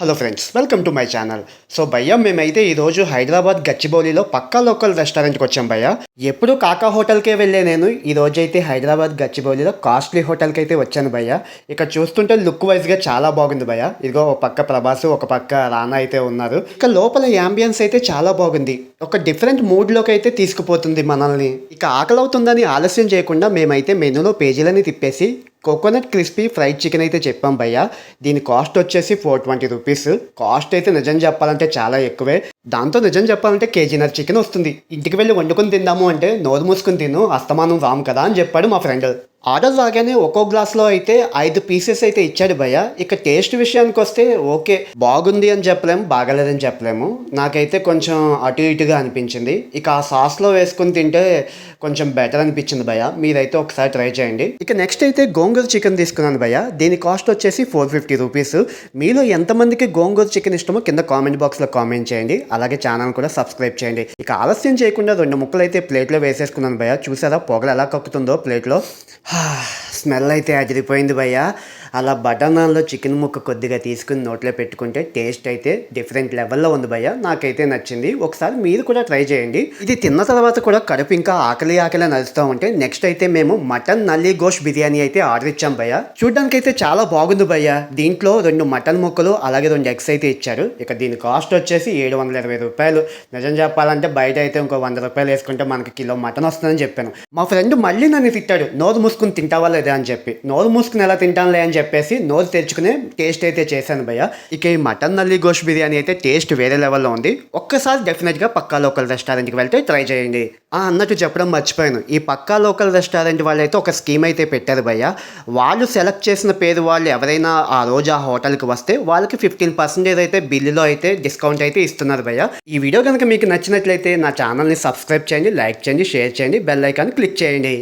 Hello friends, welcome to my channel. So భయ్య, మేమైతే ఈరోజు హైదరాబాద్ గచ్చిబౌలిలో పక్కా లోకల్ రెస్టారెంట్కి వచ్చాం భయ్య. ఎప్పుడు కాకా హోటల్కే వెళ్ళే నేను ఈ రోజు అయితే హైదరాబాద్ గచ్చిబౌలిలో కాస్ట్లీ హోటల్కి అయితే వచ్చాను భయ్య. ఇక్కడ చూస్తుంటే లుక్ వైజ్గా చాలా బాగుంది భయ్య. ఇదిగో ఒక పక్క ప్రభాస్, ఒక పక్క రానా అయితే ఉన్నారు. ఇక లోపల యాంబియన్స్ అయితే చాలా బాగుంది. ఒక డిఫరెంట్ మూడ్లోకి అయితే తీసుకుపోతుంది మనల్ని. ఇక ఆకలి అవుతుందని ఆలస్యం చేయకుండా మేమైతే మెనూలో పేజీలని తిప్పేసి కోకోనట్ క్రిస్పీ ఫ్రైడ్ చికెన్ అయితే చెప్పాం భయ్య. దీని కాస్ట్ వచ్చేసి 420 రూపీస్. కాస్ట్ అయితే నిజం చెప్పాలంటే చాలా ఎక్కువే. దాంతో నిజం చెప్పాలంటే కేజీన్నర చికెన్ వస్తుంది. ఇంటికి వెళ్ళి వండుకొని తిందాము అంటే నోరు మూసుకుని తిను, అస్తమానం రాము కదా అని చెప్పాడు మా ఫ్రెండ్. ఆర్డర్ రాగానే ఒక్కో గ్లాస్లో అయితే 5 పీసెస్ అయితే ఇచ్చాడు భయ్య. ఇక టేస్ట్ విషయానికి వస్తే ఓకే, బాగుంది అని చెప్పలేము, బాగలేదని చెప్పలేము. నాకైతే కొంచెం అటు ఇటుగా అనిపించింది. ఇక ఆ సాస్లో వేసుకుని తింటే కొంచెం బెటర్ అనిపించింది భయ్య. మీరైతే ఒకసారి ట్రై చేయండి. ఇక నెక్స్ట్ అయితే గోంగూర చికెన్ తీసుకున్నాను భయ్య. దీని కాస్ట్ వచ్చేసి 450 రూపీస్. మీలో ఎంతమందికి గోంగూర చికెన్ ఇష్టమో కింద కామెంట్ బాక్స్లో కామెంట్ చేయండి. అలాగే ఛానల్ కూడా సబ్స్క్రైబ్ చేయండి. ఇక ఆలస్యం చేయకుండా 2 ముక్కలు అయితే ప్లేట్లో వేసేసుకున్నాను భయ్య. చూసారా పొగలు ఎలా కక్కుతుందో ప్లేట్లో. స్మెల్ అయితే అదిరిపోయింది భయ్య. అలా బటర్ నాన్లో చికెన్ ముక్క కొద్దిగా తీసుకుని నోట్లో పెట్టుకుంటే టేస్ట్ అయితే డిఫరెంట్ లెవెల్లో ఉంది భయ్య. నాకైతే నచ్చింది. ఒకసారి మీరు కూడా ట్రై చేయండి. ఇది తిన్న తర్వాత కూడా కడుపు ఇంకా ఆకలి నడుస్తూ ఉంటే నెక్స్ట్ అయితే మేము మటన్ నల్లి గోష్ బిర్యానీ అయితే ఆర్డర్ ఇచ్చాం భయ్య. చూడ్డానికి అయితే చాలా బాగుంది భయ్య. దీంట్లో 2 మటన్ ముక్కలు అలాగే 2 ఎగ్స్ అయితే ఇచ్చారు. ఇక దీని కాస్ట్ వచ్చేసి 720 రూపాయలు. నిజం చెప్పాలంటే బయట అయితే ఇంకో 100 రూపాయలు వేసుకుంటే మనకి కిలో మటన్ వస్తుందని చెప్పాను. మా ఫ్రెండ్ మళ్ళీ నన్ను తిట్టాడు, నోరు మూసుకుని తింటావా లేదా అని చెప్పి. నోరు మూసుకుని ఎలా తింటానులే అని చెప్పేసి నోరు తెచ్చుకునే టేస్ట్ అయితే చేశాను భయ్య. ఇక ఈ మటన్ నల్లి గోష్ బిర్యానీ అయితే టేస్ట్ వేరే లెవెల్లో ఉంది. ఒక్కసారి డెఫినెట్గా పక్కా లోకల్ రెస్టారెంట్కి వెళ్తే ట్రై చేయండి. అన్నట్టు చెప్పడం మర్చిపోయాను. ఈ పక్కా లోకల్ రెస్టారెంట్ వాళ్ళు అయితే ఒక స్కీమ్ అయితే పెట్టారు భయ్య. వాళ్ళు సెలెక్ట్ చేసిన పేరు వాళ్ళు ఎవరైనా ఆ రోజు ఆ హోటల్కి వస్తే వాళ్ళకి 15% అయితే బిల్లులో అయితే డిస్కౌంట్ అయితే ఇస్తున్నారు భయ్య. ఈ వీడియో కనుక మీకు నచ్చినట్లయితే నా ఛానల్ని సబ్స్క్రైబ్ చేయండి, లైక్ చేయండి, షేర్ చేయండి, బెల్ ఐకాన్ క్లిక్ చేయండి.